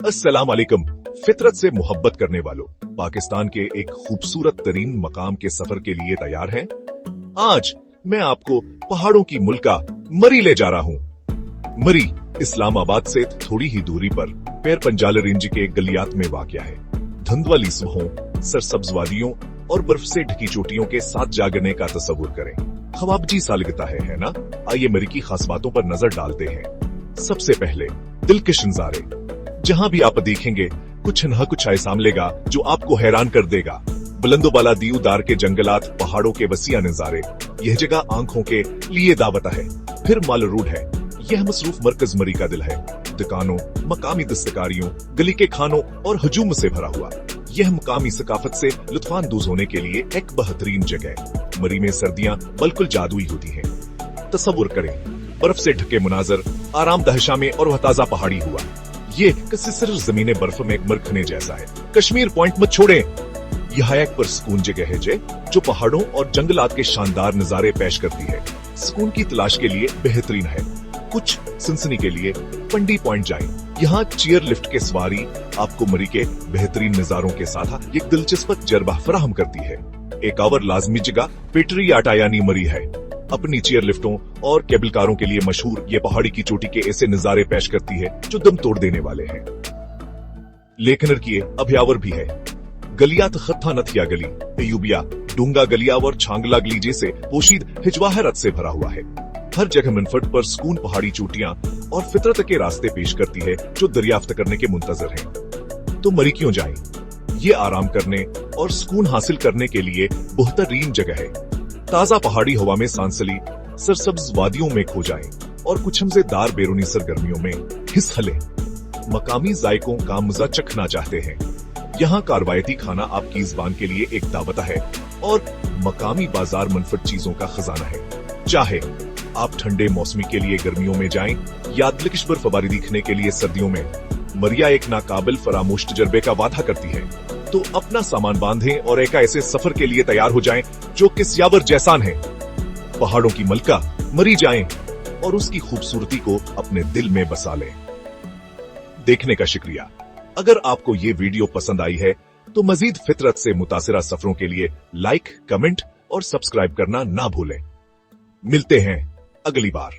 अस्सलाम वालेकुम। फितरत से मोहब्बत करने वालों, पाकिस्तान के एक खूबसूरत तरीन मकाम के सफर के लिए तैयार हैं? आज मैं आपको पहाड़ों की मुल्का मरी ले जा रहा हूँ। मरी इस्लामाबाद से थोड़ी ही दूरी पर पैर पंजाल रेंज के गलियात में वाक़या है। धुंध वाली सुबहों, सरसब्ज वादियों और बर्फ से ढकी चोटियों के साथ जागने का तस्वुर करें। ख्वाबजी सा लगता है ना? आइए मरी की खास बातों पर नजर डालते हैं। सबसे पहले दिलकश नजारे। जहां भी आप देखेंगे कुछ न कुछ ऐसा मिलेगा जो आपको हैरान कर देगा। बुलंदो बाला दीवदार के जंगलात, पहाड़ों के वसीया नजारे, यह जगह आंखों के लिए दावत है। फिर माल रोड है, यह मसरूफ मरकज मरी का दिल है। दुकानों, मकामी दस्तकारियों, गली के खानों और हजूम से भरा हुआ यह मुकामी सकाफत से लुत्फानंदोज होने के लिए एक बेहतरीन जगह। मरी में सर्दियां बिल्कुल जादुई होती हैं। तस्वुर करें, बर्फ से ढके मुनाजर, आरामदह शामें और वह ताजा पहाड़ी हुआ। ये किसी सिर्फ जमीने बर्फ में एक मरखने जैसा है। कश्मीर पॉइंट मत छोड़ें, यह एक पुरसकून जगह है जो पहाड़ों और जंगलात के शानदार नजारे पेश करती है। सुकून की तलाश के लिए बेहतरीन है। कुछ सनसनी के लिए पंडी पॉइंट जाएं। यहाँ चेयर लिफ्ट के सवारी आपको मरी के बेहतरीन नजारों के साथ एक दिलचस्प तजर्बा फराहम करती है। एक और लाजमी जगह पेटरी आटा यानी मरी है। अपनी चेयर लिफ्टों और केबल कारों के लिए मशहूर ये पहाड़ी की चोटी के ऐसे नजारे पेश करती है जो दम तोड़ देने वाले हैं। लेखनर की अभ्यावर भी है। गलियात खत्ता नथिया गली, अयूबिया, डूंगा गलिया और छांगला गली जैसे पोशीद हिजवाहरत से भरा हुआ है। हर जगह मिनफट पर सुकून पहाड़ी चोटियां और फितरत के रास्ते पेश करती है जो दरियाफ्त करने के मुंतजर हैं। तो मरी क्यों जाएं? ये आराम करने और सुकून हासिल करने के लिए बेहतरीन जगह है। ताजा पहाड़ी हवा में सांसली, सरसब्ज वादियों में खो जाएं और कुछ मजेदार बैरूनी सरगर्मियों में हिस्सा लें। मकामी जायकों का मजा चखना चाहते हैं? यहाँ का रवायती खाना आपकी ज़बान के लिए एक दावत है और मकामी बाजार मनफट चीजों का खजाना है। चाहे आप ठंडे मौसमी के लिए गर्मियों में जाएं या दिलकश बर्फबारी दिखने के लिए सर्दियों में, मरिया एक नाकाबिल फरामोश तजर्बे का वादा करती है। तो अपना सामान बांधें और एक ऐसे सफर के लिए तैयार हो जाएं जो किस्यावर जैसान है। पहाड़ों की मलका मरी जाएं और उसकी खूबसूरती को अपने दिल में बसा लें। देखने का शुक्रिया। अगर आपको ये वीडियो पसंद आई है तो मजीद फितरत से मुतासिरा सफरों के लिए लाइक, कमेंट और सब्सक्राइब करना ना भूलें। मिलते हैं अगली बार।